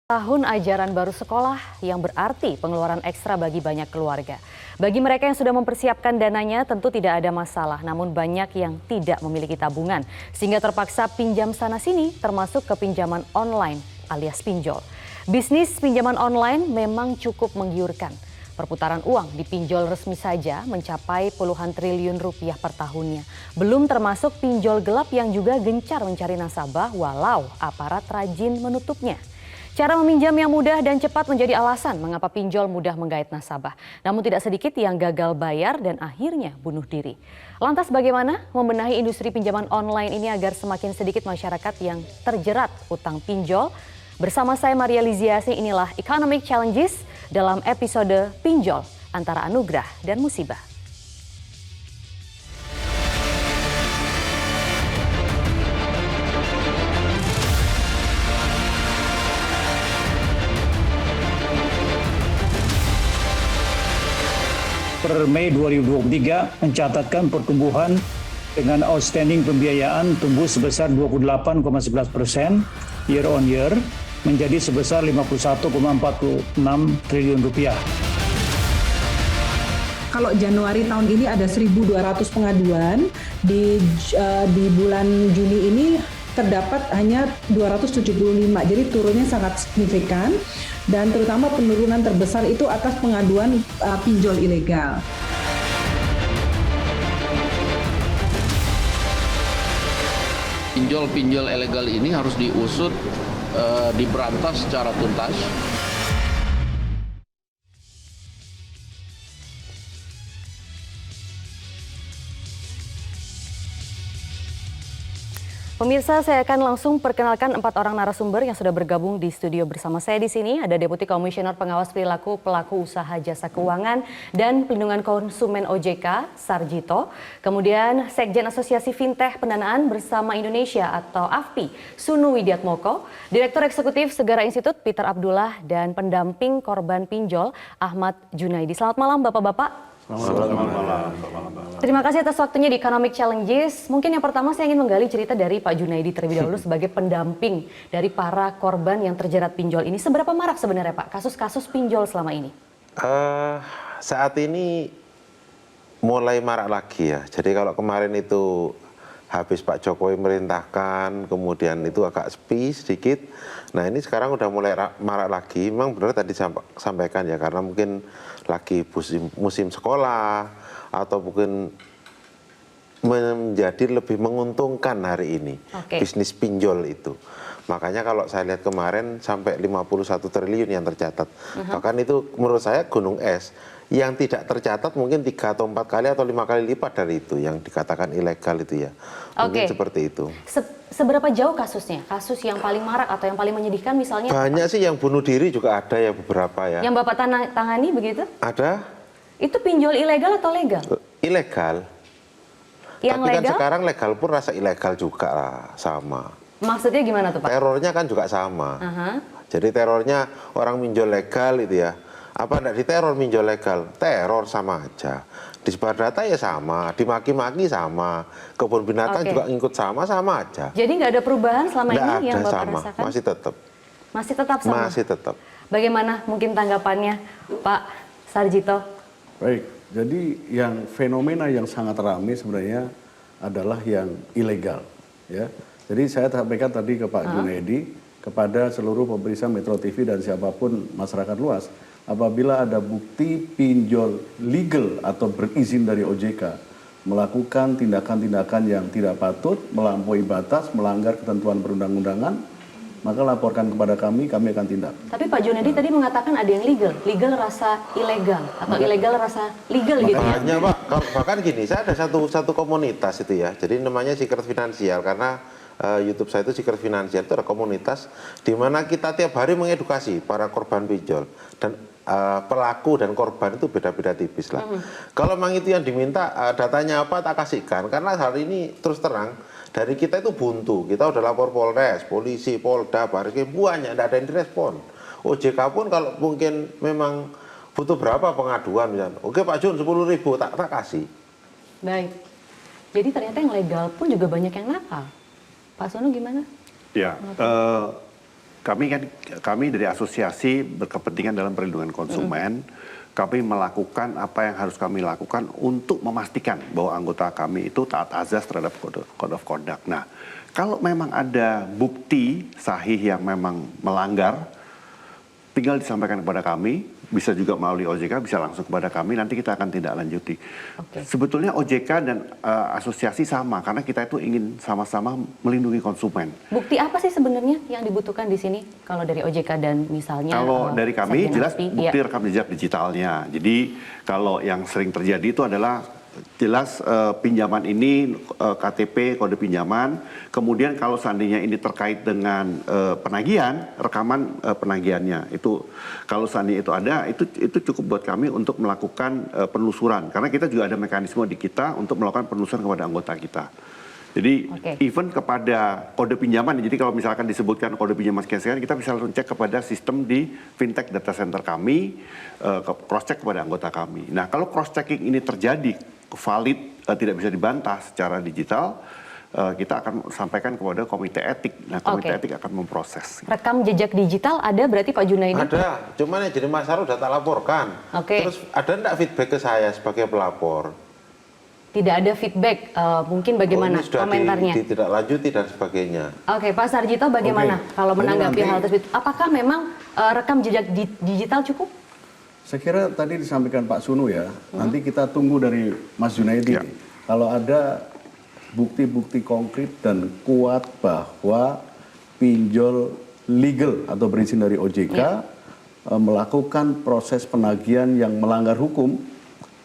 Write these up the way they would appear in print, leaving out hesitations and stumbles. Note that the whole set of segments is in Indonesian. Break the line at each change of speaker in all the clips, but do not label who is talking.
Tahun ajaran baru sekolah yang berarti pengeluaran ekstra bagi banyak keluarga. Bagi mereka yang sudah mempersiapkan dananya tentu tidak ada masalah, namun banyak yang tidak memiliki tabungan sehingga terpaksa pinjam sana-sini termasuk ke pinjaman online alias pinjol. Bisnis pinjaman online memang cukup menggiurkan. Perputaran uang di pinjol resmi saja mencapai puluhan triliun rupiah per tahunnya. Belum termasuk pinjol gelap yang juga gencar mencari nasabah walau aparat rajin menutupnya. Cara meminjam yang mudah dan cepat menjadi alasan mengapa pinjol mudah menggait nasabah. Namun tidak sedikit yang gagal bayar dan akhirnya bunuh diri. Lantas bagaimana membenahi industri pinjaman online ini agar semakin sedikit masyarakat yang terjerat utang pinjol? Bersama saya Maria Liziasi, inilah Economic Challenges dalam episode Pinjol Antara Anugerah dan Musibah.
Per Mei 2023 mencatatkan pertumbuhan dengan outstanding pembiayaan tumbuh sebesar 28,11% year on year menjadi sebesar 51,46 triliun rupiah.
Kalau Januari tahun ini ada 1.200 pengaduan, di bulan Juni ini terdapat hanya 275, jadi turunnya sangat signifikan dan terutama penurunan terbesar itu atas pengaduan pinjol ilegal.
Pinjol-pinjol ilegal ini harus diusut, diberantas secara tuntas.
Pemirsa, saya akan langsung perkenalkan 4 orang narasumber yang sudah bergabung di studio bersama saya di sini. Ada Deputi Komisioner Pengawas Perilaku Pelaku Usaha Jasa Keuangan dan Pelindungan Konsumen OJK, Sarjito. Kemudian Sekjen Asosiasi Fintech Pendanaan Bersama Indonesia atau AFPI, Sunu Widiatmoko. Direktur Eksekutif Segara Institute, Peter Abdullah. Dan pendamping korban pinjol, Ahmad Junaidi. Selamat malam Bapak-Bapak.
Selamat malam.
Terima kasih atas waktunya di Economic Challenges. Mungkin yang pertama saya ingin menggali cerita dari Pak Junaidi terlebih dahulu sebagai pendamping dari para korban yang terjerat pinjol ini. Seberapa marak sebenarnya Pak kasus-kasus pinjol selama ini?
Saat ini mulai marak lagi ya. Jadi kalau kemarin itu habis Pak Jokowi merintahkan, kemudian itu agak sepi sedikit. Nah ini sekarang udah mulai marak lagi. Memang benar tadi sampaikan ya, karena mungkin lagi musim sekolah atau mungkin menjadi lebih menguntungkan hari ini bisnis pinjol itu. Makanya kalau saya lihat kemarin sampai 51 triliun yang tercatat. Bahkan itu menurut saya gunung es. Yang tidak tercatat mungkin 3 atau 4 kali atau 5 kali lipat dari itu yang dikatakan ilegal itu ya. Mungkin seperti itu.
Seberapa jauh kasusnya? Kasus yang paling marak atau yang paling menyedihkan misalnya?
Banyak sih, yang bunuh diri juga ada ya, beberapa ya.
Yang Bapak tangani begitu?
Ada.
Itu pinjol ilegal atau legal?
Ilegal.
Yang
tapi
legal?
Kan sekarang legal pun rasa ilegal juga lah, sama.
Maksudnya gimana tuh Pak?
Terornya kan juga sama. Jadi terornya orang pinjol legal itu ya. Apa enggak diteror pinjol legal? Teror sama aja. Disebar data ya sama, dimaki-maki sama, kebun binatang juga ngikut sama aja.
Jadi nggak ada perubahan selama ini yang Bapak
sama.
rasakan?
Masih tetap.
Masih tetap sama?
Masih tetap.
Bagaimana mungkin tanggapannya Pak Sarjito?
Baik, jadi yang fenomena yang sangat ramai sebenarnya adalah yang ilegal. Ya. Jadi saya sampaikan tadi ke Pak Junaidi, kepada seluruh pemirsa Metro TV dan siapapun masyarakat luas, apabila ada bukti pinjol legal atau berizin dari OJK melakukan tindakan-tindakan yang tidak patut, melampaui batas, melanggar ketentuan perundang-undangan, maka laporkan kepada kami akan tindak.
Tapi Pak Junaidi tadi mengatakan ada yang legal rasa ilegal, atau ilegal rasa legal gitu ya?
Makanya Pak, bahkan gini, saya ada satu komunitas itu ya, jadi namanya Secret Finansial, karena YouTube saya itu Secret Finansial, itu ada komunitas di mana kita tiap hari mengedukasi para korban pinjol, dan pelaku dan korban itu beda-beda tipis lah. Kalau memang itu yang diminta, datanya apa tak kasihkan, karena hari ini terus terang dari kita itu buntu. Kita udah lapor Polres, polisi, Polda, Bareskrim, banyak, tidak ada yang direspon. OJK pun kalau mungkin memang butuh berapa pengaduan misalnya, oke Pak Jun 10.000 tak kasih.
Baik, jadi ternyata yang legal pun juga banyak yang nakal. Pak Sono gimana?
Ya, Kami dari asosiasi berkepentingan dalam perlindungan konsumen, kami melakukan apa yang harus kami lakukan untuk memastikan bahwa anggota kami itu taat azas terhadap code of conduct. Nah, kalau memang ada bukti sahih yang memang melanggar, tinggal disampaikan kepada kami, bisa juga melalui OJK, bisa langsung kepada kami, nanti kita akan tindak lanjuti. Sebetulnya OJK dan asosiasi sama, karena kita itu ingin sama-sama melindungi konsumen.
Bukti apa sih sebenarnya yang dibutuhkan di sini kalau dari OJK dan misalnya?
Kalau dari kami jelas
Sekjen
bukti rekam jejak digitalnya. Jadi kalau yang sering terjadi itu adalah jelas pinjaman ini KTP, kode pinjaman. Kemudian kalau seandainya ini terkait dengan penagihan, rekaman penagihannya. Itu kalau seandainya itu ada, itu cukup buat kami untuk melakukan penelusuran. Karena kita juga ada mekanisme di kita untuk melakukan penelusuran kepada anggota kita. Jadi even kepada kode pinjaman, jadi kalau misalkan disebutkan kode pinjaman sekian-sekian, kita bisa langsung cek kepada sistem di fintech data center kami, cross check kepada anggota kami. Nah, kalau cross checking ini terjadi valid, tidak bisa dibantah secara digital, kita akan sampaikan kepada komite etik. Nah, komite etik akan memproses.
Rekam jejak digital ada berarti Pak Junaidi?
Ada, cuman yang jadi masalah udah tak laporkan. Terus ada enggak feedback ke saya sebagai pelapor?
Tidak ada feedback, mungkin bagaimana komentarnya?
Tidak lanjuti dan sebagainya.
Oke, Pak Sarjito bagaimana kalau menanggapi hal tersebut? Apakah memang rekam jejak digital cukup?
Saya kira tadi disampaikan Pak Sunu ya, nanti kita tunggu dari Mas Junaidi. Kalau ada bukti-bukti konkret dan kuat bahwa pinjol legal atau berizin dari OJK melakukan proses penagihan yang melanggar hukum,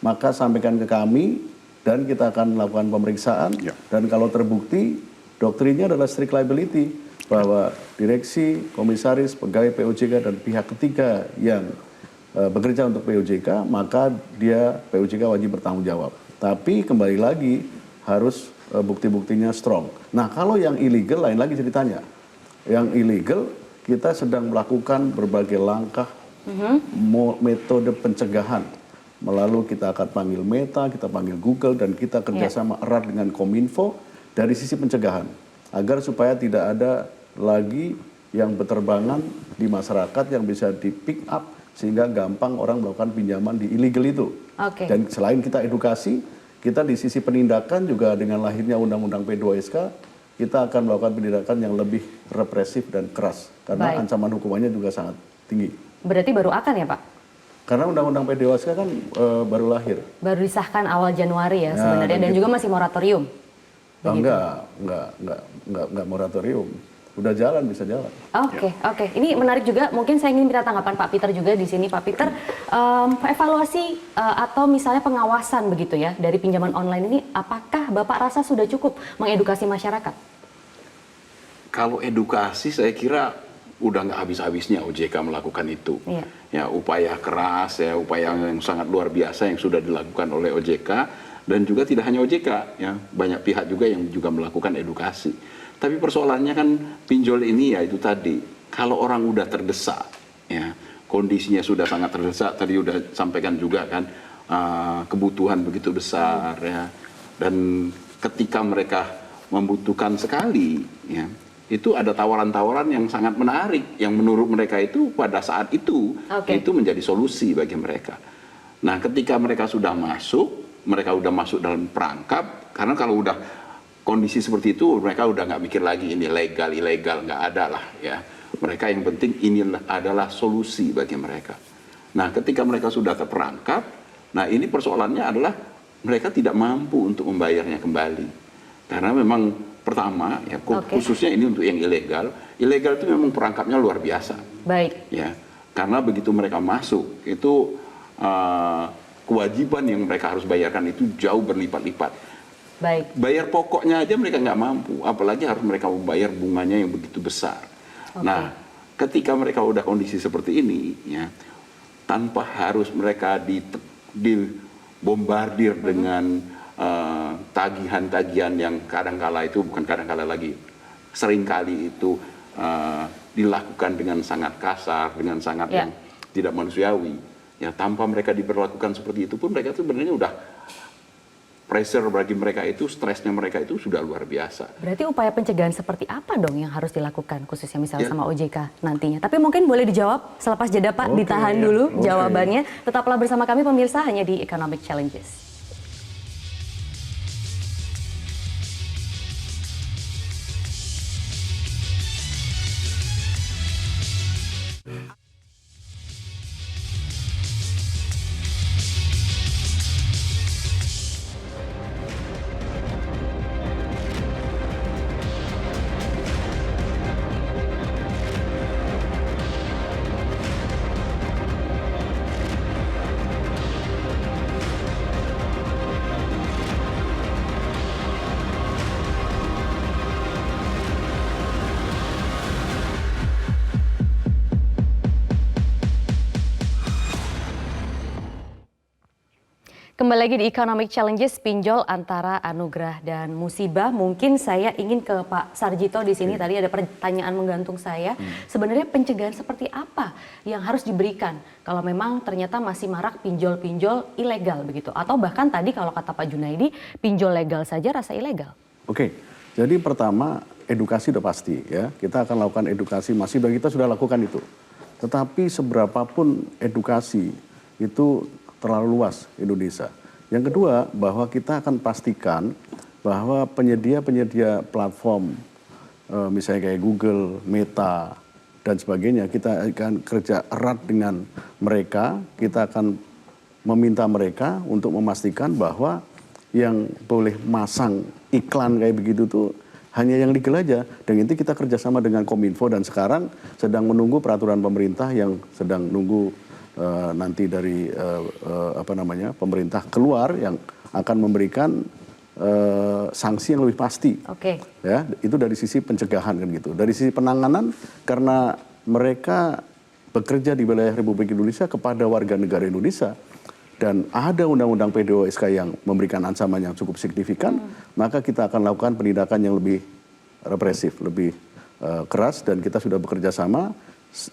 maka sampaikan ke kami dan kita akan melakukan pemeriksaan. Dan kalau terbukti, doktrinnya adalah strict liability, bahwa direksi, komisaris, pegawai POJK dan pihak ketiga yang bekerja untuk POJK, maka dia POJK wajib bertanggung jawab. Tapi kembali lagi harus bukti-buktinya strong. Nah, kalau yang illegal lain lagi ceritanya. Yang illegal kita sedang melakukan berbagai langkah metode pencegahan. Melalui kita akan panggil Meta, kita panggil Google, dan kita kerjasama erat dengan Kominfo dari sisi pencegahan. Agar supaya tidak ada lagi yang berterbangan di masyarakat yang bisa di pick up sehingga gampang orang melakukan pinjaman di illegal itu. Dan selain kita edukasi, kita di sisi penindakan juga dengan lahirnya Undang-Undang P2SK, kita akan melakukan penindakan yang lebih represif dan keras. Karena ancaman hukumannya juga sangat tinggi.
Berarti baru akan ya Pak?
Karena Undang-Undang P2SK kan baru lahir.
Baru disahkan awal Januari ya sebenarnya, dan juga masih moratorium.
Enggak moratorium. Udah jalan, bisa jalan.
Oke. Ini menarik juga. Mungkin saya ingin minta tanggapan Pak Peter juga di sini. Pak Peter, evaluasi atau misalnya pengawasan begitu ya dari pinjaman online ini, apakah Bapak rasa sudah cukup mengedukasi masyarakat?
Kalau edukasi, saya kira udah nggak habis-habisnya OJK melakukan itu. Ya, upaya keras, ya, upaya yang sangat luar biasa yang sudah dilakukan oleh OJK, dan juga tidak hanya OJK, ya, banyak pihak juga yang juga melakukan edukasi. Tapi persoalannya kan pinjol ini ya itu tadi, kalau orang udah terdesak, ya kondisinya sudah sangat terdesak, tadi udah sampaikan juga kan kebutuhan begitu besar, ya, dan ketika mereka membutuhkan sekali, ya itu ada tawaran-tawaran yang sangat menarik, yang menurut mereka itu pada saat itu itu menjadi solusi bagi mereka. Nah, ketika mereka sudah masuk dalam perangkap, karena kalau udah kondisi seperti itu, mereka udah nggak mikir lagi ini legal, ilegal, nggak ada lah ya. Mereka yang penting ini adalah solusi bagi mereka. Nah, ketika mereka sudah terperangkap, nah ini persoalannya adalah mereka tidak mampu untuk membayarnya kembali. Karena memang pertama, ya khususnya ini untuk yang ilegal itu memang perangkapnya luar biasa. Ya, karena begitu mereka masuk, itu kewajiban yang mereka harus bayarkan itu jauh berlipat-lipat. Bayar pokoknya aja mereka nggak mampu, apalagi harus mereka membayar bunganya yang begitu besar. Nah, ketika mereka udah kondisi seperti ini, ya, tanpa harus mereka dibombardir dengan tagihan-tagihan yang kadangkala itu bukan kadangkala lagi, seringkali itu dilakukan dengan sangat kasar, dengan sangat yang tidak manusiawi. Ya, tanpa mereka diberlakukan seperti itu pun mereka tuh sebenarnya udah pressure bagi mereka itu, stresnya mereka itu sudah luar biasa.
Berarti upaya pencegahan seperti apa dong yang harus dilakukan khususnya misalnya sama OJK nantinya? Tapi mungkin boleh dijawab selepas jeda Pak, ditahan dulu jawabannya. Tetaplah bersama kami pemirsa hanya di Economic Challenges. Kembali lagi di Economic Challenges, pinjol antara anugerah dan musibah. Mungkin saya ingin ke Pak Sarjito di sini. Tadi ada pertanyaan menggantung saya. Sebenarnya pencegahan seperti apa yang harus diberikan kalau memang ternyata masih marak pinjol-pinjol ilegal begitu? Atau bahkan tadi kalau kata Pak Junaidi, pinjol legal saja rasa ilegal.
Oke, jadi pertama edukasi udah pasti ya. Kita akan lakukan edukasi, masih kita sudah lakukan itu. Tetapi seberapapun edukasi itu terlalu luas Indonesia. Yang kedua, bahwa kita akan pastikan bahwa penyedia-penyedia platform, misalnya kayak Google, Meta, dan sebagainya, kita akan kerja erat dengan mereka, kita akan meminta mereka untuk memastikan bahwa yang boleh masang iklan kayak begitu tuh hanya yang legal aja. Dan itu kita kerjasama dengan Kominfo dan sekarang sedang menunggu peraturan pemerintah yang sedang nunggu nanti dari pemerintah keluar yang akan memberikan sanksi yang lebih pasti.
Oke.
Ya, itu dari sisi pencegahan kan gitu. Dari sisi penanganan karena mereka bekerja di wilayah Republik Indonesia kepada warga negara Indonesia dan ada undang-undang PDOSK yang memberikan ancaman yang cukup signifikan, maka kita akan lakukan penindakan yang lebih represif, lebih keras dan kita sudah bekerja sama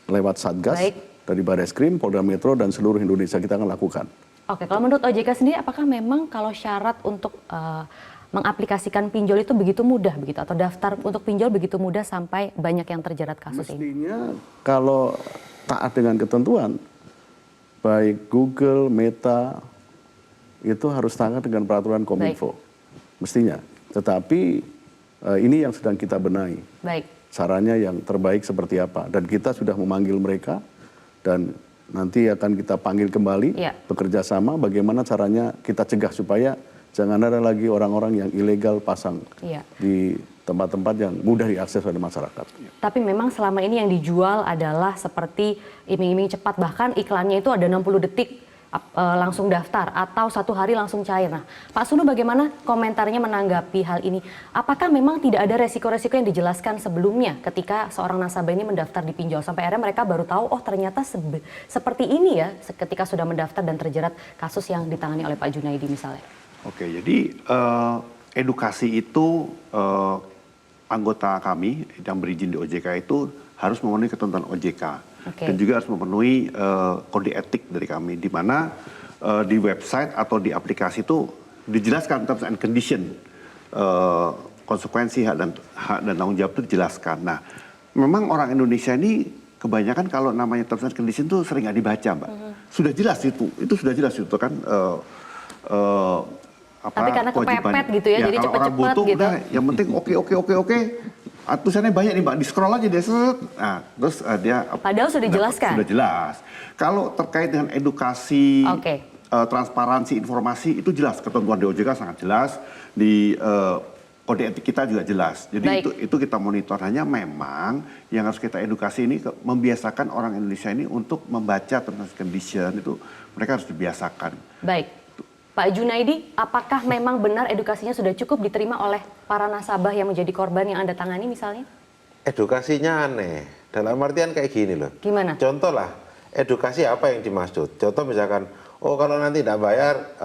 lewat Satgas.
Baik.
Dari Barreskrim, Polda Metro, dan seluruh Indonesia kita akan lakukan.
Oke, kalau menurut OJK sendiri, apakah memang kalau syarat untuk mengaplikasikan pinjol itu begitu mudah begitu? Atau daftar untuk pinjol begitu mudah sampai banyak yang terjerat kasus ini?
Mestinya kalau taat dengan ketentuan, baik Google, Meta, itu harus taat dengan peraturan Kominfo. Mestinya. Tetapi ini yang sedang kita benahi.
Baik.
Caranya yang terbaik seperti apa. Dan kita sudah memanggil mereka. Dan nanti akan kita panggil kembali, bekerja sama bagaimana caranya kita cegah supaya jangan ada lagi orang-orang yang ilegal pasang di tempat-tempat yang mudah diakses oleh masyarakat.
Tapi memang selama ini yang dijual adalah seperti iming-iming cepat, bahkan iklannya itu ada 60 detik langsung daftar atau 1 hari langsung cair. Nah, Pak Sunu bagaimana komentarnya menanggapi hal ini? Apakah memang tidak ada resiko-resiko yang dijelaskan sebelumnya ketika seorang nasabah ini mendaftar di pinjol sampai akhirnya mereka baru tahu oh ternyata seperti ini ya ketika sudah mendaftar dan terjerat kasus yang ditangani oleh Pak Junaidi misalnya?
Oke, jadi edukasi itu anggota kami yang berizin di OJK itu harus memenuhi ketentuan OJK. Dan juga harus memenuhi kode etik dari kami, di mana di website atau di aplikasi itu dijelaskan terms and condition, konsekuensi hak dan tanggung jawab itu dijelaskan. Nah, memang orang Indonesia ini kebanyakan kalau namanya terms and condition itu sering nggak dibaca, Mbak. Sudah jelas itu sudah jelas itu kan.
Tapi karena kepepet gitu ya, jadi cepet-cepet gitu.
Udah, yang penting oke. Tulisannya banyak nih Mbak, di scroll aja dia set. Nah, terus dia
padahal sudah dijelaskan.
Sudah jelas. Kalau terkait dengan edukasi, transparansi informasi itu jelas, ketentuan di OJK sangat jelas, di kode etik kita juga jelas. Jadi itu kita monitor. Hanya memang yang harus kita edukasi ini membiasakan orang Indonesia ini untuk membaca terms and condition itu mereka harus dibiasakan.
Baik. Pak Junaidi, apakah memang benar edukasinya sudah cukup diterima oleh para nasabah yang menjadi korban yang Anda tangani misalnya?
Edukasinya aneh, dalam artian kayak gini loh.
Gimana?
Contoh lah, edukasi apa yang dimaksud? Contoh misalkan, oh kalau nanti tidak bayar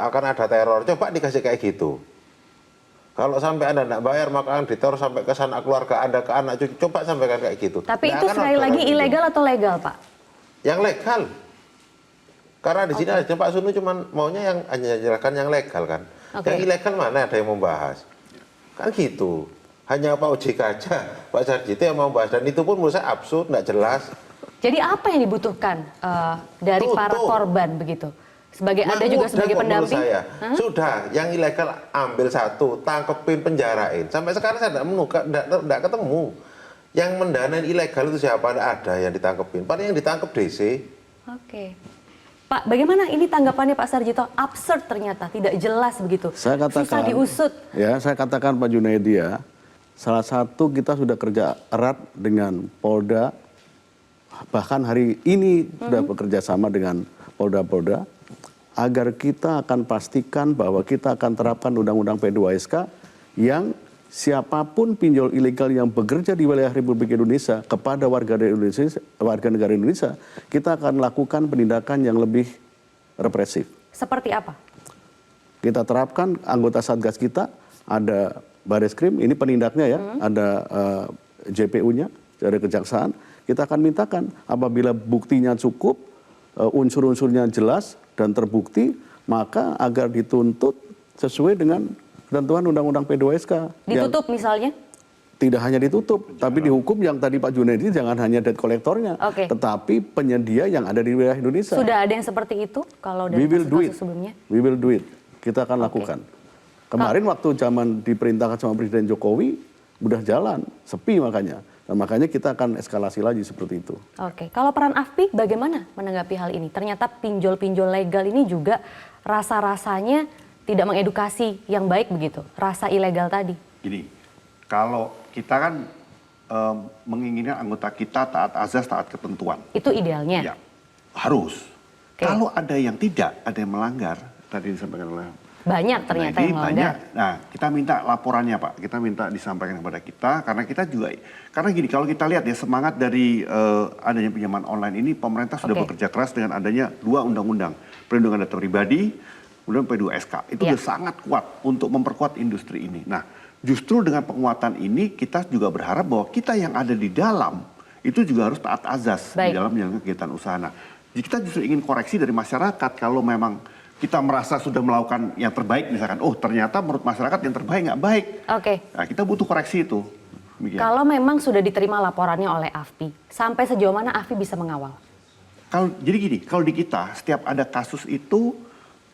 akan ada teror, coba dikasih kayak gitu. Kalau sampai Anda tidak bayar maka akan diteror sampai ke sanak keluarga Anda, ke anak cucu, coba sampaikan kayak gitu.
Tapi itu sekali lagi ilegal atau legal Pak?
Yang legal. Karena di sini ada Pak Sunu cuma maunya yang hanya jelaskan yang legal kan. Yang ilegal mana ada yang membahas? Kan gitu. Hanya Pak OJK aja, Pak Sarjito yang mau membahas. Dan itu pun menurut saya absurd, nggak jelas.
Jadi apa yang dibutuhkan dari para korban begitu? Sebagai Anda juga sebagai pendamping?
Saya. Sudah, yang ilegal ambil satu, tangkepin, penjarain. Sampai sekarang saya tidak ketemu. Yang mendanain ilegal itu siapa? Tidak ada yang ditangkepin. Paling yang ditangkep DC.
Oke. Pak, bagaimana ini tanggapannya Pak Sarjito? Absurd ternyata, tidak jelas begitu.
Saya katakan,
susah diusut.
Ya, saya katakan Pak Junaidi ya, salah satu kita sudah kerja erat dengan Polda, bahkan hari ini sudah bekerja sama dengan Polda-Polda, agar kita akan pastikan bahwa kita akan terapkan Undang-Undang P2SK yang siapapun pinjol ilegal yang bekerja di wilayah Republik Indonesia kepada warga negara Indonesia, kita akan lakukan penindakan yang lebih represif.
Seperti apa?
Kita terapkan anggota Satgas kita, ada Bareskrim, ini penindaknya ya, ada JPU-nya, dari Kejaksaan. Kita akan mintakan apabila buktinya cukup, unsur-unsurnya jelas dan terbukti, maka agar dituntut sesuai dengan ketentuan Undang-Undang P2SK.
Ditutup misalnya?
Tidak hanya ditutup, tapi dihukum yang tadi Pak Junaidi jangan hanya debt kolektornya, tetapi penyedia yang ada di wilayah Indonesia.
Sudah ada yang seperti itu kalau dari kasus-kasus sebelumnya?
We will do it. Kita akan lakukan. Kemarin waktu zaman diperintahkan sama Presiden Jokowi, udah jalan, sepi makanya. Nah, makanya kita akan eskalasi lagi seperti itu.
Oke, kalau peran AFPI bagaimana menanggapi hal ini? Ternyata pinjol-pinjol legal ini juga rasa-rasanya tidak mengedukasi yang baik begitu, rasa ilegal tadi.
Gini, kalau kita kan menginginkan anggota kita taat azas, taat ketentuan.
Itu idealnya?
Ya, harus. Kalau ada yang tidak, ada yang melanggar, tadi disampaikan oleh
banyak ternyata yang melanggar.
Nah, kita minta laporannya Pak, kita minta disampaikan kepada kita, karena kita juga, karena gini, kalau kita lihat ya semangat dari adanya pinjaman online ini, pemerintah sudah bekerja keras dengan adanya 2 undang-undang, perlindungan data pribadi, kemudian P2SK, itu sudah sangat kuat untuk memperkuat industri ini. Nah, justru dengan penguatan ini, kita juga berharap bahwa kita yang ada di dalam, itu juga harus taat azas di dalam menjalankan kegiatan usaha. Nah, kita justru ingin koreksi dari masyarakat, kalau memang kita merasa sudah melakukan yang terbaik misalkan, oh ternyata menurut masyarakat yang terbaik nggak baik. Nah, kita butuh koreksi itu.
Kalau memang sudah diterima laporannya oleh AFPI, sampai sejauh mana AFPI bisa mengawal?
Jadi gini, kalau di kita setiap ada kasus itu,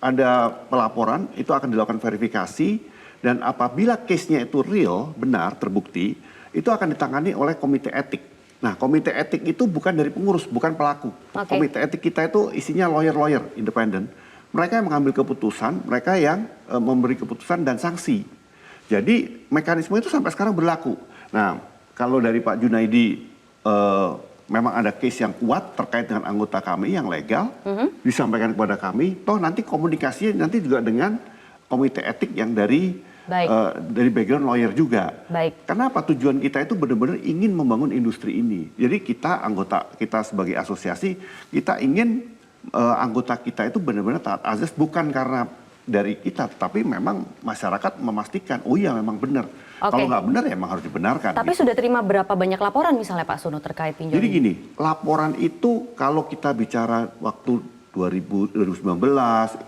ada pelaporan, itu akan dilakukan verifikasi, dan apabila case-nya itu real, benar, terbukti, itu akan ditangani oleh komite etik. Nah, komite etik itu bukan dari pengurus, bukan pelaku. Komite etik kita itu isinya lawyer-lawyer independen. Mereka yang mengambil keputusan, mereka yang memberi keputusan dan sanksi. Jadi mekanisme itu sampai sekarang berlaku. Nah, kalau dari Pak Junaidi memang ada case yang kuat terkait dengan anggota kami yang legal, disampaikan kepada kami, toh nanti komunikasinya nanti juga dengan komite etik yang dari background lawyer juga. Kenapa tujuan kita itu benar-benar ingin membangun industri ini. Jadi kita, anggota kita sebagai asosiasi, kita ingin anggota kita itu benar-benar taat azas, bukan karena dari kita, tapi memang masyarakat memastikan, oh iya memang benar. Kalau nggak benar ya memang harus dibenarkan.
Tapi sudah terima berapa banyak laporan misalnya Pak Suno terkait pinjol?
Jadi gini, laporan itu kalau kita bicara waktu 2019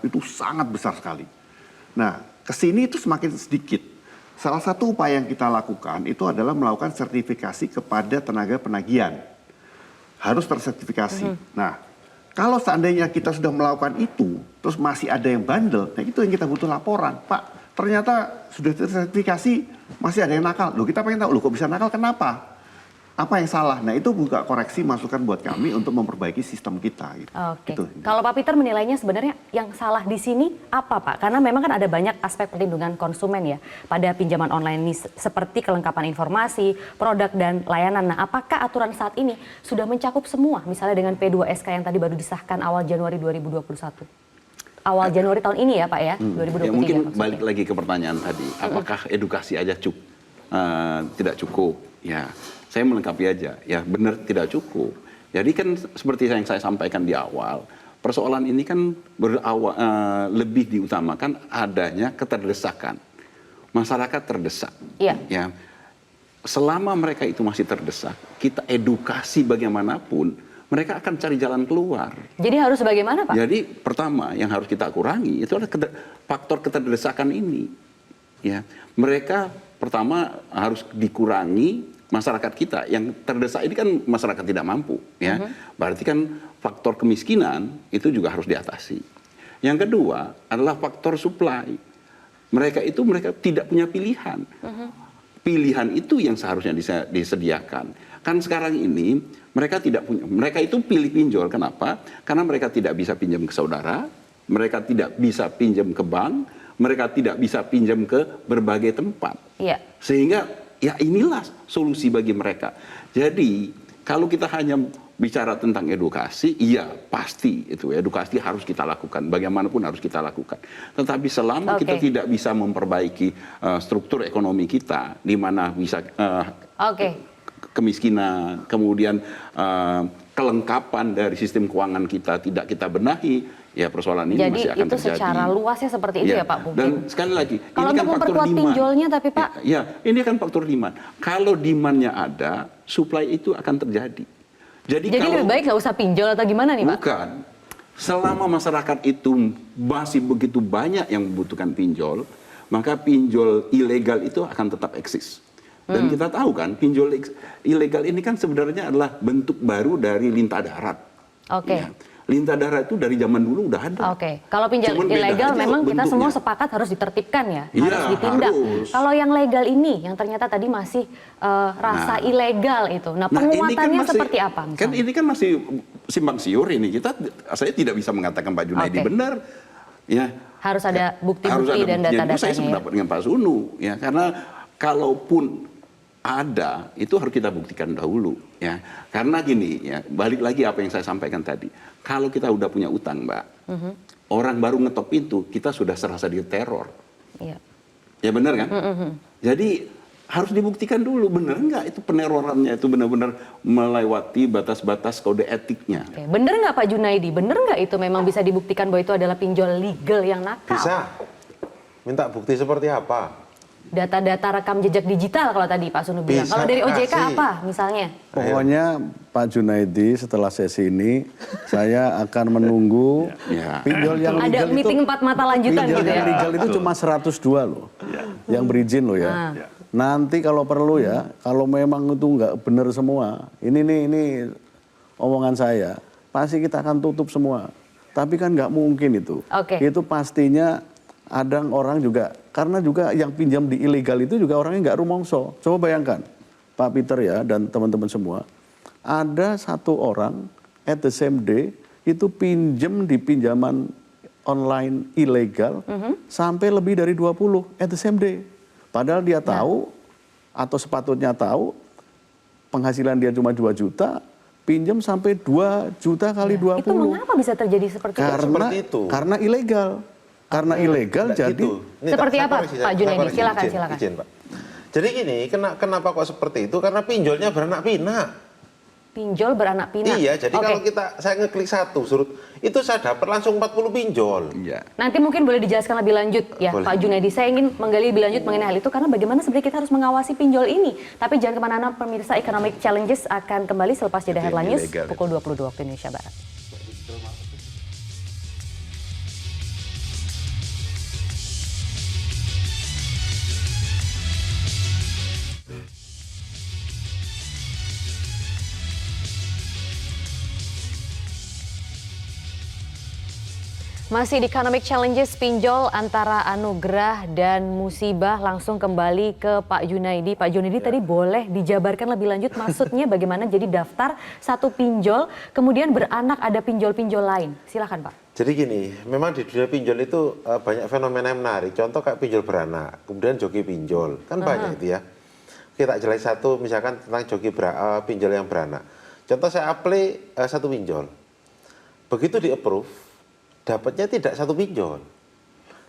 itu sangat besar sekali. Nah, kesini itu semakin sedikit. Salah satu upaya yang kita lakukan itu adalah melakukan sertifikasi kepada tenaga penagihan. Harus tersertifikasi. Nah, kalau seandainya kita sudah melakukan itu, terus masih ada yang bandel, nah itu yang kita butuh laporan. Pak, ternyata sudah tersertifikasi, masih ada yang nakal. Loh, kita pengen tahu, loh kok bisa nakal, kenapa? Apa yang salah? Nah, itu buka koreksi masukan buat kami untuk memperbaiki sistem kita. Gitu. Gitu.
Kalau Pak Peter menilainya sebenarnya yang salah di sini apa Pak? Karena memang kan ada banyak aspek perlindungan konsumen ya pada pinjaman online ini, seperti kelengkapan informasi, produk dan layanan. Nah, apakah aturan saat ini sudah mencakup semua? Misalnya dengan P2SK yang tadi baru disahkan awal Januari 2021. Awal Januari tahun ini ya Pak ya, 2023.
Ya, mungkin balik lagi ke pertanyaan tadi, apakah edukasi aja tidak cukup? Ya, saya melengkapi aja, ya benar tidak cukup. Jadi kan seperti yang saya sampaikan di awal, persoalan ini kan lebih diutamakan adanya keterdesakan. Masyarakat terdesak. Ya. Selama mereka itu masih terdesak, kita edukasi bagaimanapun, mereka akan cari jalan keluar.
Jadi harus bagaimana, Pak?
Jadi pertama yang harus kita kurangi itu adalah faktor keterdesakan ini. Ya, mereka pertama harus dikurangi masyarakat kita yang terdesak ini kan masyarakat tidak mampu, ya. Berarti kan faktor kemiskinan itu juga harus diatasi. Yang kedua adalah faktor supply. Mereka tidak punya pilihan. Pilihan itu yang seharusnya disediakan. Kan sekarang ini mereka tidak punya, mereka itu pilih pinjol. Kenapa? Karena mereka tidak bisa pinjam ke saudara, mereka tidak bisa pinjam ke bank, mereka tidak bisa pinjam ke berbagai tempat. Iya. Sehingga ya inilah solusi bagi mereka. Jadi kalau kita hanya bicara tentang edukasi, iya pasti itu edukasi harus kita lakukan, bagaimanapun harus kita lakukan. Tetapi selama kita tidak bisa memperbaiki struktur ekonomi kita, di mana bisa kemiskinan, kemudian kelengkapan dari sistem keuangan kita tidak kita benahi, ya persoalan ini masih akan terjadi. Jadi itu secara luasnya seperti itu ya Pak Bung. Dan sekali lagi, kalau ini kan faktor demand. Pinjolnya tapi Pak. Ya, ini kan faktor demand. Kalau demandnya ada, supply itu akan terjadi. Jadi kalau, lebih baik nggak usah pinjol atau gimana nih Pak? Bukan. Selama masyarakat itu masih begitu banyak yang membutuhkan pinjol, maka pinjol ilegal itu akan tetap eksis. Dan kita tahu kan, pinjol ilegal ini kan sebenarnya adalah bentuk baru dari lintah darat. Ya. Lintah darat itu dari zaman dulu udah ada. Kalau pinjol ilegal memang kita semua sepakat harus ditertibkan ya, harus ditindak. Kalau yang legal ini, yang ternyata tadi masih rasa ilegal itu, penguatannya kan seperti apa? Misalnya? Kan ini kan masih simpang siur ini. Saya tidak bisa mengatakan Pak Junaidi benar. Ya. Harus ada bukti-bukti dan data-datanya. Saya sependapat dengan Pak Sunu, ya, karena kalaupun ada, itu harus kita buktikan dahulu, ya. Karena gini, ya, balik lagi apa yang saya sampaikan tadi. Kalau kita udah punya utang, Mbak, orang baru ngetok pintu, kita sudah serasa diteror. Iya. Ya benar kan? Jadi harus dibuktikan dulu, benar nggak itu penerorannya itu benar-benar melewati batas-batas kode etiknya. Benar nggak Pak Junaidi? Benar nggak itu memang bisa dibuktikan bahwa itu adalah pinjol legal yang nakal?
Bisa. Minta bukti seperti apa?
Data-data rekam jejak digital kalau tadi Pak Sunu bilang. Kalau dari OJK apa misalnya?
Pokoknya Pak Junaidi setelah sesi ini saya akan menunggu pinjol yang legal.
Ada meeting 4 mata lanjutan gitu ya.
Pinjol yang legal itu cuma 102 loh. Yang berizin loh ya. Nanti kalau perlu ya, kalau memang itu nggak benar semua, ini omongan saya, pasti kita akan tutup semua. Tapi kan nggak mungkin itu. Itu pastinya ada orang juga, karena juga yang pinjam di ilegal itu juga orangnya nggak rumongso. Coba bayangkan, Pak Peter ya dan teman-teman semua, ada satu orang at the same day itu pinjam di pinjaman online ilegal sampai lebih dari 20 at the same day. Padahal dia tahu atau sepatutnya tahu penghasilan dia cuma 2 juta, pinjam sampai 2 juta kali 20.
Itu mengapa bisa terjadi seperti
itu?
Karena ilegal. Karena ilegal jadi
gitu.
Seperti apa Pak Junaidi? Silakan.
Izin, Pak. Jadi gini, kenapa kok seperti itu? Karena pinjolnya beranak pinak.
Pinjol beranak pinak.
Iya, jadi kalau saya ngeklik satu surut, itu saya dapat langsung 40 pinjol.
Iya.
Nanti mungkin boleh dijelaskan lebih lanjut ya Pak Junaidi. Saya ingin menggali lebih lanjut mengenai hal itu karena bagaimana sebenarnya kita harus mengawasi pinjol ini. Tapi jangan kemana-mana, pemirsa, Economic Challenges akan kembali selepas jeda headline news pukul 22 waktu Indonesia Barat. Masih di Economic Challenges, pinjol antara anugerah dan musibah. Langsung kembali ke Pak Junaidi. Pak Junaidi tadi boleh dijabarkan lebih lanjut maksudnya bagaimana jadi daftar satu pinjol, kemudian beranak ada pinjol-pinjol lain. Silakan Pak.
Jadi gini, memang di dunia pinjol itu banyak fenomena yang menarik. Contoh kayak pinjol beranak, kemudian joki pinjol. Kan banyak itu ya. Kita jelas satu misalkan tentang joki pinjol yang beranak. Contoh saya apply satu pinjol. Begitu di-approve, dapatnya tidak satu pinjol,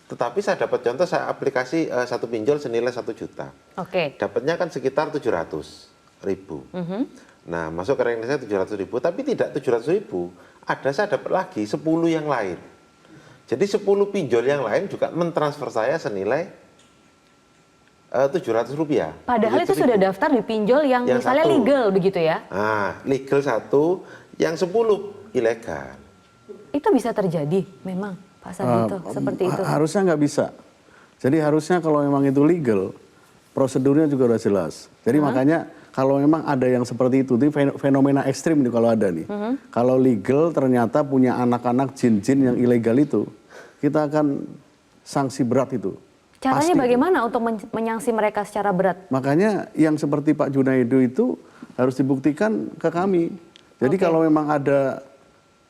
tetapi saya dapat contoh saya aplikasi satu pinjol senilai 1 juta. Dapatnya kan sekitar 700.000. Nah masuk ke rekening saya 700.000, tapi tidak 700.000. Ada saya dapat lagi 10 yang lain. Jadi 10 pinjol yang lain juga mentransfer saya senilai Rp700.
Padahal itu sudah daftar di pinjol yang misalnya satu. Legal begitu ya?
Nah legal satu. yang 10 ilegal.
Itu bisa terjadi memang Pak Sarjito seperti itu?
Harusnya nggak bisa. Jadi harusnya kalau memang itu legal, prosedurnya juga udah jelas. Jadi makanya kalau memang ada yang seperti itu fenomena ekstrim nih kalau ada nih. Kalau legal ternyata punya anak-anak jin-jin yang ilegal itu, kita akan sanksi berat itu.
Caranya
Pasti.
bagaimana untuk menyangsi mereka secara berat?
Makanya yang seperti Pak Junaido itu harus dibuktikan ke kami. Jadi kalau memang ada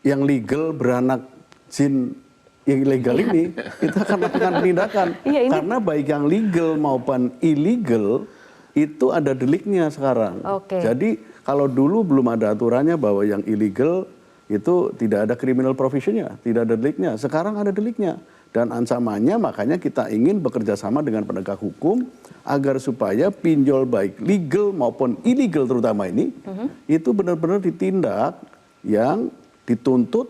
yang legal beranak jin yang ilegal ini, kita akan lakukan penindakan. Karena baik yang legal maupun illegal itu ada deliknya sekarang. Jadi kalau dulu belum ada aturannya bahwa yang illegal itu tidak ada criminal provisionnya, tidak ada deliknya. Sekarang ada deliknya. Dan ancamannya makanya kita ingin bekerja sama dengan penegak hukum agar supaya pinjol baik legal maupun illegal terutama ini itu benar-benar ditindak yang dituntut,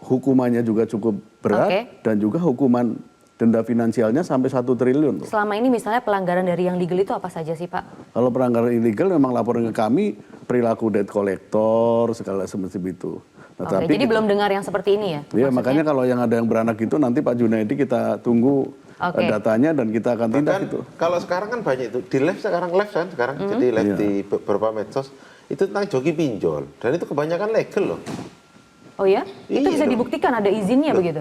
hukumannya juga cukup berat dan juga hukuman denda finansialnya sampai 1 triliun.
Selama ini misalnya pelanggaran dari yang legal itu apa saja sih Pak?
Kalau pelanggaran ilegal memang laporan ke kami perilaku debt collector segala semacam itu.
Tapi jadi belum dengar yang seperti ini ya?
Iya, makanya kalau yang ada yang beranak itu nanti Pak Junaidi kita tunggu datanya dan kita akan tindak itu.
Kalau sekarang kan banyak itu di live sekarang jadi live di beberapa medsos itu tentang joki pinjol dan itu kebanyakan legal loh.
Oh ya? Itu bisa dibuktikan ada izinnya begitu?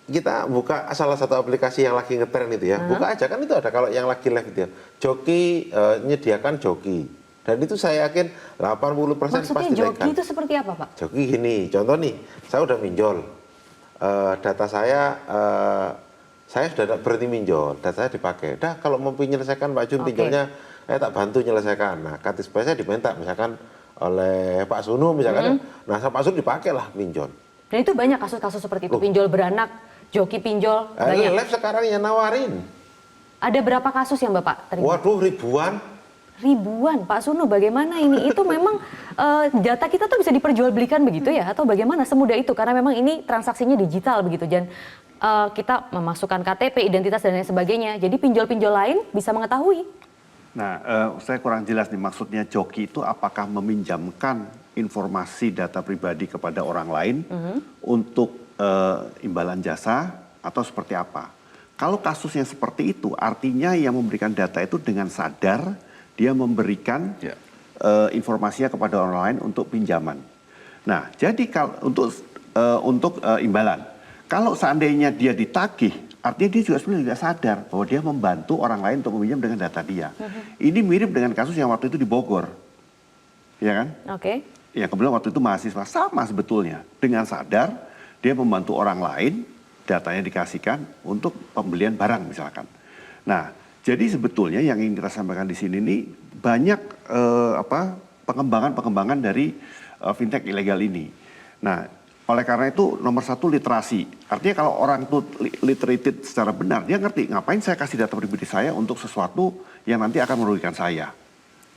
Kita buka salah satu aplikasi yang lagi ngetren itu ya, buka aja kan itu ada kalau yang lagi live itu ya. Joki menyediakan joki. Dan itu saya yakin 80% pasti legal.
Maksudnya joki itu seperti apa Pak?
Joki gini, contoh nih, saya udah minjol. Data saya sudah berhenti minjol, data saya dipakai. Dah kalau mau menyelesaikan Pak Jun pinjolnya, saya tak bantu menyelesaikan. Nah, KTP saya diminta misalkan oleh Pak Sunu misalkan, nah Pak Sunu dipakai lah pinjol.
Dan itu banyak kasus-kasus seperti itu, pinjol beranak, joki pinjol, banyak.
Live sekarang yang nawarin.
Ada berapa kasus yang Bapak terima?
Waduh, ribuan.
Ribuan, Pak Sunu bagaimana ini? Itu memang data kita tuh bisa diperjualbelikan begitu ya? Atau bagaimana semudah itu? Karena memang ini transaksinya digital begitu. Dan kita memasukkan KTP, identitas dan lain sebagainya. Jadi pinjol-pinjol lain bisa mengetahui.
Nah, saya kurang jelas nih maksudnya joki itu apakah meminjamkan informasi data pribadi kepada orang lain untuk imbalan jasa atau seperti apa? Kalau kasusnya seperti itu, artinya yang memberikan data itu dengan sadar dia memberikan informasinya kepada orang lain untuk pinjaman. Nah, jadi kalau untuk imbalan, kalau seandainya dia ditagih, artinya dia juga sebenarnya tidak sadar bahwa dia membantu orang lain untuk meminjam dengan data dia. Ini mirip dengan kasus yang waktu itu di Bogor, ya kan? Ya kebetulan waktu itu mahasiswa sama sebetulnya, dengan sadar dia membantu orang lain, datanya dikasihkan untuk pembelian barang misalkan. Nah. Jadi sebetulnya yang ingin kita sampaikan di sini nih banyak pengembangan dari fintech ilegal ini. Nah, oleh karena itu nomor 1 literasi. Artinya kalau orang itu literated secara benar, dia ngerti ngapain saya kasih data pribadi saya untuk sesuatu yang nanti akan merugikan saya.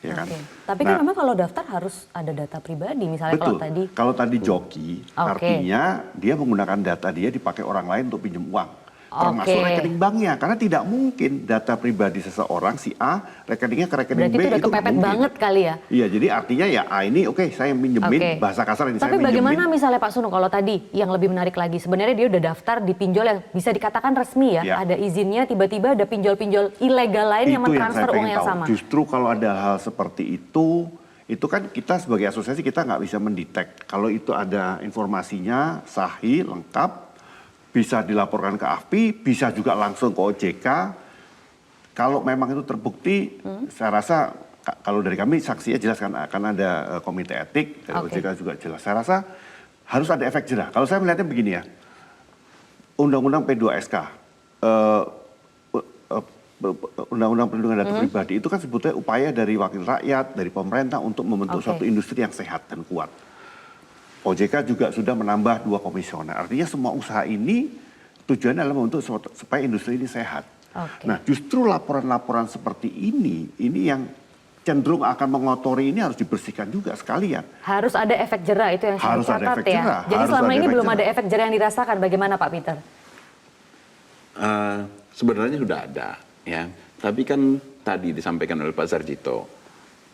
Ya kan?
Tapi kan memang kalau daftar harus ada data pribadi, misalnya
betul. Kalau tadi joki, artinya dia menggunakan data dia dipakai orang lain untuk pinjam uang. Termasuk rekening banknya, karena tidak mungkin data pribadi seseorang si A rekeningnya ke rekening B.
Berarti itu udah kepepet banget kali ya?
Iya, jadi artinya ya A ini saya minjemin bahasa kasar ini.
Tapi saya bagaimana misalnya Pak Sunu kalau tadi yang lebih menarik lagi, sebenarnya dia udah daftar di pinjol yang bisa dikatakan resmi ya, ada izinnya, tiba-tiba ada pinjol-pinjol ilegal lain yang mentransfer uang yang sama.
Justru kalau ada hal seperti itu kan kita sebagai asosiasi kita nggak bisa mendetek. Kalau itu ada informasinya sahih, lengkap, bisa dilaporkan ke AFPI, bisa juga langsung ke OJK. Kalau memang itu terbukti, saya rasa kalau dari kami saksinya jelas kan akan ada komite etik, dari OJK juga jelas. Saya rasa harus ada efek jerah. Kalau saya melihatnya begini ya, Undang-Undang P2SK, Undang-Undang Perlindungan Data Pribadi itu kan sebetulnya upaya dari wakil rakyat, dari pemerintah untuk membentuk suatu industri yang sehat dan kuat. OJK juga sudah menambah 2 komisioner. Artinya semua usaha ini tujuannya adalah membentuk supaya industri ini sehat. Nah, justru laporan-laporan seperti ini yang cenderung akan mengotori ini harus dibersihkan juga sekalian.
Harus ada efek jerah, itu yang saya catat ya. Jadi selama ini belum ada efek jerah yang dirasakan. Bagaimana Pak Peter?
Sebenarnya sudah ada, ya. Tapi kan tadi disampaikan oleh Pak Sarjito,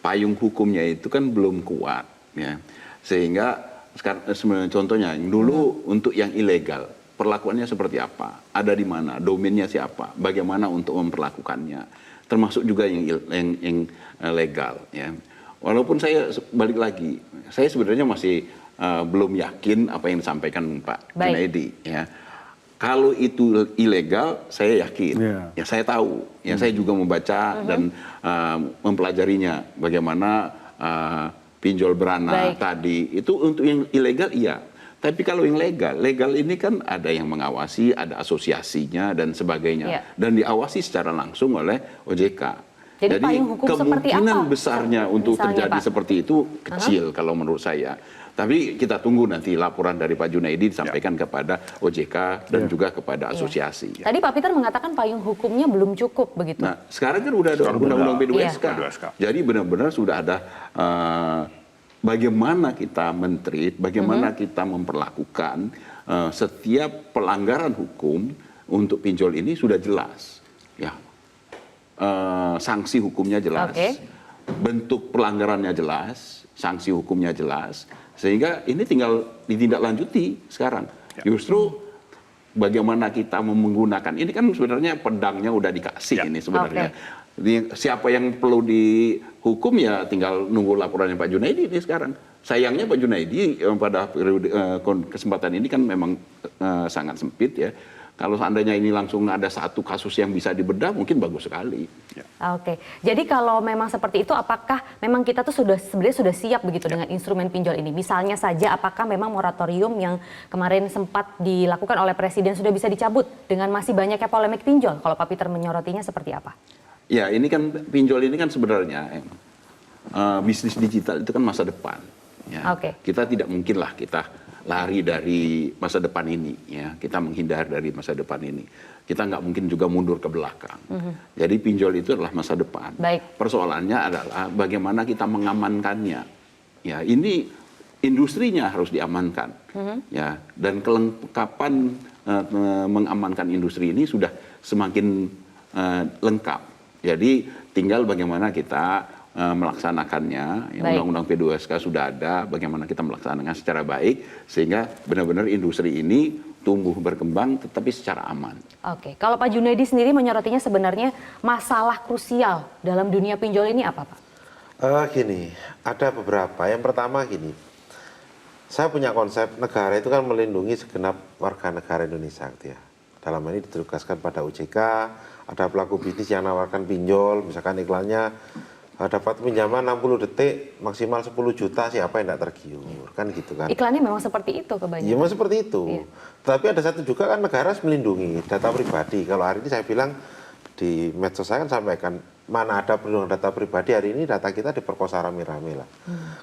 payung hukumnya itu kan belum kuat, ya. Sehingga sekarang contohnya dulu untuk yang ilegal perlakuannya seperti apa, ada di mana, domainnya siapa, bagaimana untuk memperlakukannya, termasuk juga yang legal. Ya. Walaupun saya balik lagi, saya sebenarnya masih belum yakin apa yang disampaikan Pak Junaidi. Ya. Kalau itu ilegal, saya yakin, ya saya tahu, ya saya juga membaca dan mempelajarinya, bagaimana pinjol berana tadi itu untuk yang ilegal iya. Tapi kalau yang legal ini kan ada yang mengawasi, ada asosiasinya dan sebagainya, dan diawasi secara langsung oleh OJK.
Jadi payung hukum
kemungkinan
seperti apa?
besarnya untuk
Misalnya,
terjadi
Pak?
seperti itu kecil kalau menurut saya. Tapi kita tunggu nanti laporan dari Pak Junaidi disampaikan kepada OJK dan juga kepada asosiasi.
Tadi Pak Peter mengatakan payung hukumnya belum cukup begitu.
Nah, sekarang kan udah ada undang-undang P2SK. Jadi benar-benar sudah ada bagaimana kita men-treat, bagaimana kita memperlakukan setiap pelanggaran hukum untuk pinjol ini sudah jelas. Ya, sanksi hukumnya jelas, bentuk pelanggarannya jelas, sanksi hukumnya jelas, sehingga ini tinggal ditindaklanjuti sekarang. Justru bagaimana kita menggunakan ini kan sebenarnya pedangnya udah dikasih ini sebenarnya. Siapa yang perlu dihukum ya tinggal nunggu laporannya Pak Junaidi ini sekarang. Sayangnya Pak Junaidi pada kesempatan ini kan memang sangat sempit ya. Kalau seandainya ini langsung ada satu kasus yang bisa dibedah, mungkin bagus sekali.
Oke, jadi kalau memang seperti itu, apakah memang kita tuh sebenarnya sudah siap begitu dengan instrumen pinjol ini? Misalnya saja, apakah memang moratorium yang kemarin sempat dilakukan oleh Presiden sudah bisa dicabut dengan masih banyaknya polemik pinjol? Kalau Pak Peter menyorotinya seperti apa?
Ya, ini kan pinjol ini kan sebenarnya bisnis digital itu kan masa depan. Ya. Kita tidak mungkinlah kita lari dari masa depan ini, ya kita menghindar dari masa depan ini. Kita nggak mungkin juga mundur ke belakang. Jadi pinjol itu adalah masa depan. Persoalannya adalah bagaimana kita mengamankannya. Ya ini industrinya harus diamankan. Ya dan kelengkapan mengamankan industri ini sudah semakin lengkap. Jadi tinggal bagaimana kita melaksanakannya, undang-undang P2SK sudah ada, bagaimana kita melaksanakan secara baik sehingga benar-benar industri ini tumbuh berkembang tetapi secara aman.
Oke, kalau Pak Junaidi sendiri menyorotinya sebenarnya masalah krusial dalam dunia pinjol ini apa Pak?
Gini, ada beberapa. Yang pertama gini, saya punya konsep negara itu kan melindungi segenap warga negara Indonesia gitu ya. Dalam ini ditugaskan pada OJK, ada pelaku bisnis yang menawarkan pinjol, misalkan iklannya dapat pinjaman 60 detik maksimal 10 juta, siapa yang tidak tergiur kan gitu kan.
Iklannya memang seperti itu kebanyakan.
Iya memang seperti itu. Tapi ada satu juga kan negara harus melindungi data pribadi. Kalau hari ini saya bilang di medsos saya kan sampaikan mana ada perlindungan data pribadi, hari ini data kita diperkosa rame-rame lah.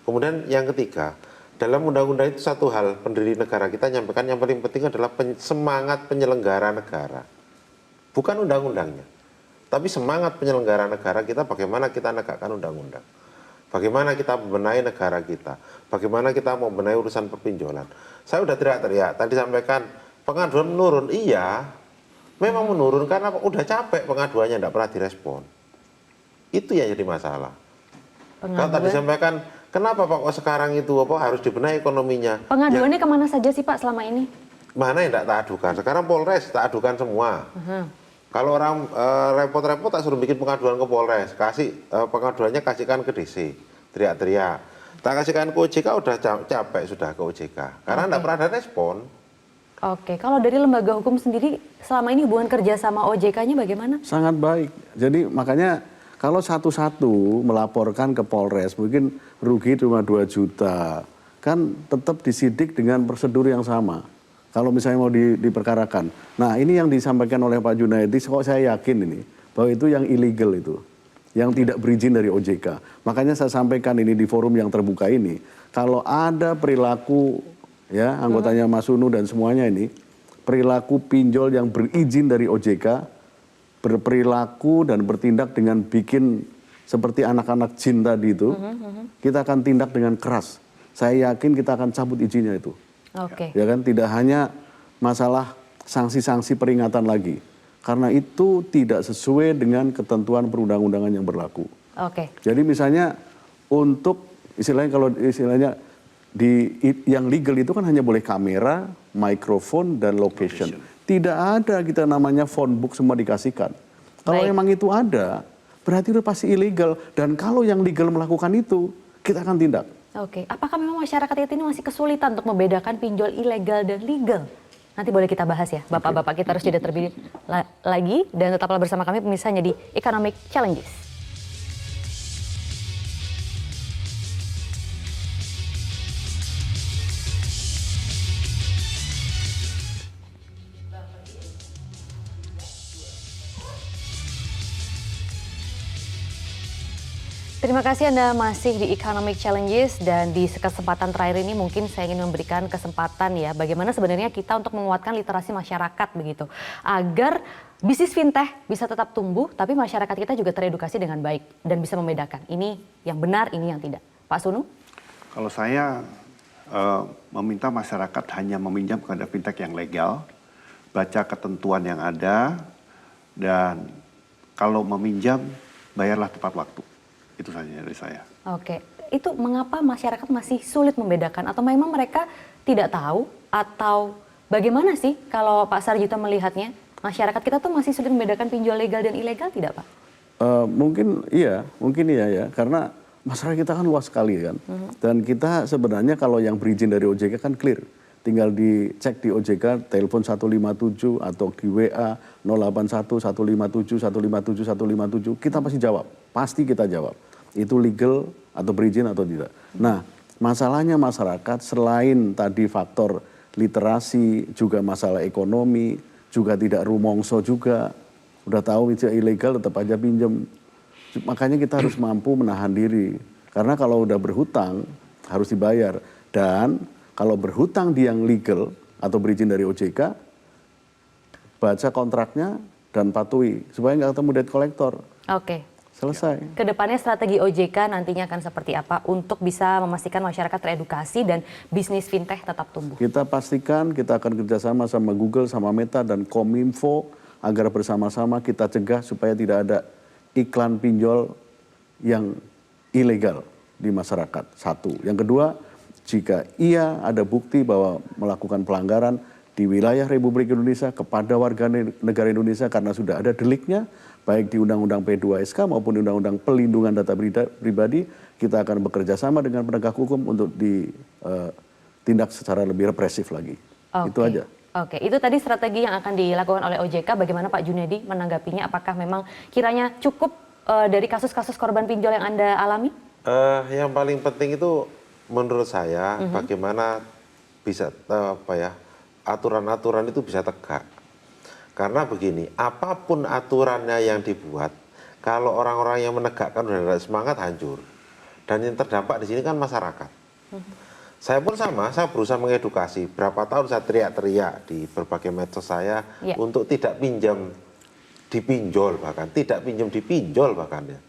Kemudian yang ketiga, dalam undang-undang itu satu hal pendiri negara kita nyampaikan yang paling penting adalah semangat penyelenggara negara. Bukan undang-undangnya. Tapi semangat penyelenggara negara kita bagaimana kita menegakkan undang-undang. Bagaimana kita membenahi negara kita. Bagaimana kita mau membenahi urusan perpinjolan. Saya udah teriak-teriak. Tadi sampaikan pengaduan menurun. Iya, memang menurun karena udah capek pengaduannya tidak pernah direspon. Itu yang jadi masalah. Kalau tadi sampaikan, kenapa Pak kok sekarang itu harus dibenahi ekonominya.
Pengaduannya kemana saja sih Pak selama ini?
Mana yang tidak tak adukan. Sekarang Polres tak adukan semua. Kalau orang repot-repot tak suruh bikin pengaduan ke Polres, pengaduannya kasihkan ke DC, teriak-teriak. Tak kasihkan ke OJK udah capek sudah ke OJK, karena tidak pernah ada respon.
Oke, kalau dari lembaga hukum sendiri selama ini hubungan kerja sama OJK-nya bagaimana?
Sangat baik. Jadi makanya kalau satu-satu melaporkan ke Polres mungkin rugi cuma 2 juta, kan tetap disidik dengan prosedur yang sama. Kalau misalnya mau diperkarakan. Nah ini yang disampaikan oleh Pak Junaidi, kok saya yakin ini, bahwa itu yang illegal itu. Yang tidak berizin dari OJK. Makanya saya sampaikan ini di forum yang terbuka ini, kalau ada perilaku ya anggotanya Mas Sunu dan semuanya ini, perilaku pinjol yang berizin dari OJK, berperilaku dan bertindak dengan bikin seperti anak-anak jin tadi itu, kita akan tindak dengan keras. Saya yakin kita akan cabut izinnya itu. Ya kan, tidak hanya masalah sanksi-sanksi peringatan lagi, karena itu tidak sesuai dengan ketentuan perundang-undangan yang berlaku. Jadi misalnya untuk istilahnya kalau istilahnya yang legal itu kan hanya boleh kamera, mikrofon, dan location. Tidak ada kita namanya phone book semua dikasihkan. Kalau memang itu ada, berarti itu pasti ilegal. Dan kalau yang legal melakukan itu, kita akan tindak.
Oke, apakah memang masyarakat kita ini masih kesulitan untuk membedakan pinjol ilegal dan legal? Nanti boleh kita bahas ya, Bapak-bapak, kita harus jeda terlebih lagi. Dan tetaplah bersama kami pemirsa di Economic Challenges. Terima kasih Anda masih di Economic Challenges, dan di kesempatan terakhir ini mungkin saya ingin memberikan kesempatan ya bagaimana sebenarnya kita untuk menguatkan literasi masyarakat begitu agar bisnis fintech bisa tetap tumbuh tapi masyarakat kita juga teredukasi dengan baik dan bisa membedakan ini yang benar, ini yang tidak. Pak Sunu?
Kalau saya meminta masyarakat hanya meminjam kepada fintech yang legal, baca ketentuan yang ada, dan kalau meminjam bayarlah tepat waktu. Itu saja dari saya.
Oke, itu mengapa masyarakat masih sulit membedakan atau memang mereka tidak tahu atau bagaimana sih kalau Pak Sarjito melihatnya masyarakat kita tuh masih sulit membedakan pinjol legal dan ilegal tidak Pak?
Mungkin iya ya karena masyarakat kita kan luas sekali kan dan kita sebenarnya kalau yang berizin dari OJK kan clear. Tinggal dicek di OJK, telepon 157 atau di WA 081 157 157 157, kita pasti jawab, pasti kita jawab. Itu legal atau berizin atau tidak. Nah, masalahnya masyarakat selain tadi faktor literasi, juga masalah ekonomi, juga tidak rumongso juga. Udah tahu itu ilegal tetap aja pinjam. Makanya kita harus mampu menahan diri. Karena kalau udah berhutang harus dibayar. Dan kalau berhutang di yang legal atau berizin dari OJK, baca kontraknya dan patuhi supaya nggak ketemu debt collector.
Oke.
Selesai.
Kedepannya strategi OJK nantinya akan seperti apa untuk bisa memastikan masyarakat teredukasi dan bisnis fintech tetap tumbuh?
Kita pastikan kita akan kerjasama sama Google, sama Meta dan Kominfo agar bersama-sama kita cegah supaya tidak ada iklan pinjol yang ilegal di masyarakat. Satu. Yang kedua, jika ia ada bukti bahwa melakukan pelanggaran di wilayah Republik Indonesia kepada warga negara Indonesia karena sudah ada deliknya, baik di Undang-Undang P2SK maupun di Undang-Undang Pelindungan Data Pribadi, kita akan bekerja sama dengan penegak hukum untuk ditindak secara lebih represif lagi. Itu aja.
Oke, itu tadi strategi yang akan dilakukan oleh OJK. Bagaimana Pak Junedi menanggapinya? Apakah memang kiranya cukup dari kasus-kasus korban pinjol yang Anda alami?
Yang paling penting itu menurut saya bagaimana bisa aturan-aturan itu bisa tegak. Karena begini, apapun aturannya yang dibuat, kalau orang-orang yang menegakkan sudah ada semangat, hancur. Dan yang terdampak di sini kan masyarakat. Saya pun sama, saya berusaha mengedukasi. Berapa tahun saya teriak-teriak di berbagai medsos saya untuk tidak pinjam dipinjol bahkan, tidak pinjam dipinjol bahkan ya.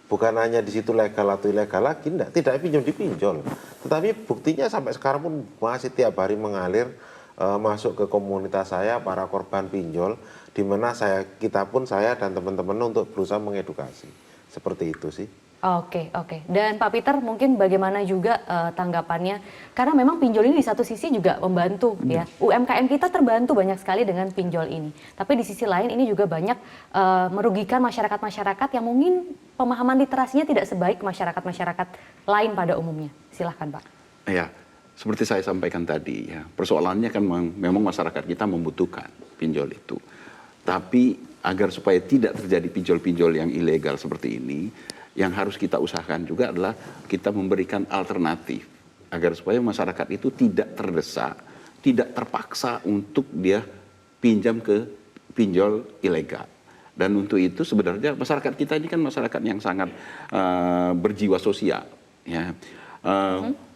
Bukan hanya di situ legal atau ilegal lagi, tidak pinjam dipinjol. Tetapi buktinya sampai sekarang pun masih tiap hari mengalir masuk ke komunitas saya para korban pinjol, di mana kita dan teman-teman untuk berusaha mengedukasi. Seperti itu sih.
Oke. Dan Pak Peter mungkin bagaimana juga tanggapannya? Karena memang pinjol ini di satu sisi juga membantu ya. UMKM kita terbantu banyak sekali dengan pinjol ini. Tapi di sisi lain ini juga banyak merugikan masyarakat-masyarakat yang mungkin pemahaman literasinya tidak sebaik masyarakat-masyarakat lain pada umumnya. Silahkan Pak.
Ya, seperti saya sampaikan tadi ya, persoalannya kan memang masyarakat kita membutuhkan pinjol itu. Tapi agar supaya tidak terjadi pinjol-pinjol yang ilegal seperti ini, yang harus kita usahakan juga adalah kita memberikan alternatif agar supaya masyarakat itu tidak terdesak, tidak terpaksa untuk dia pinjam ke pinjol ilegal. Dan untuk itu sebenarnya masyarakat kita ini kan masyarakat yang sangat berjiwa sosial. Ya.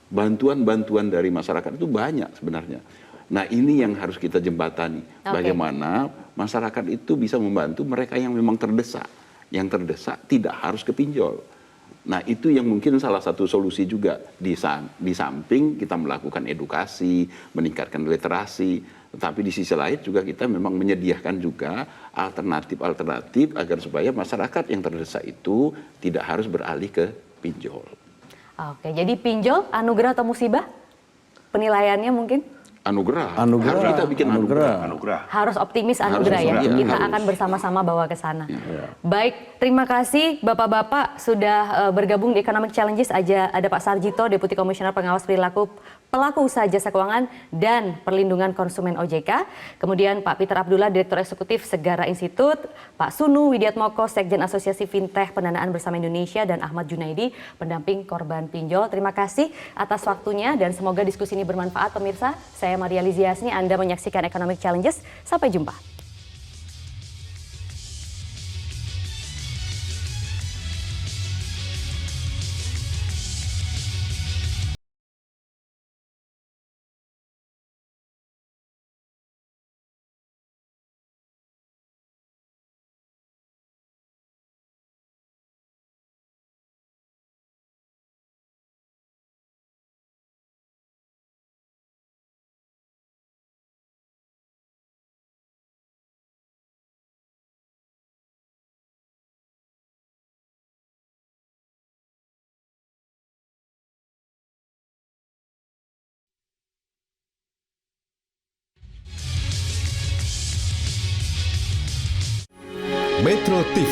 Bantuan-bantuan dari masyarakat itu banyak sebenarnya. Nah ini yang harus kita jembatani. Bagaimana masyarakat itu bisa membantu mereka yang memang terdesak. Yang terdesak tidak harus ke pinjol. Nah itu yang mungkin salah satu solusi juga. Di samping kita melakukan edukasi, meningkatkan literasi. Tetapi di sisi lain juga kita memang menyediakan juga alternatif-alternatif agar supaya masyarakat yang terdesak itu tidak harus beralih ke pinjol.
Oke, jadi pinjol, anugerah atau musibah? penilaiannya mungkin?
Anugerah.
Anugerah.
Harus kita bikin
Anugerah.
Harus optimis anugerah ya.
Harus.
Kita
Harus.
akan bersama-sama bawa ke sana.
Ya.
Baik, terima kasih Bapak-bapak sudah bergabung di Economic Challenges. Ada Pak Sarjito, Deputi Komisioner Pengawas Perilaku Pelaku Usaha Jasa Keuangan dan Perlindungan Konsumen OJK. Kemudian Pak Peter Abdullah, Direktur Eksekutif Segara Institute. Pak Sunu Widiatmoko, Sekjen Asosiasi Fintech Pendanaan Bersama Indonesia. Dan Ahmad Junaidi, pendamping korban pinjol. Terima kasih atas waktunya dan semoga diskusi ini bermanfaat pemirsa. Saya Maria Liziasni, Anda menyaksikan Economic Challenges. Sampai jumpa.
Metro TV,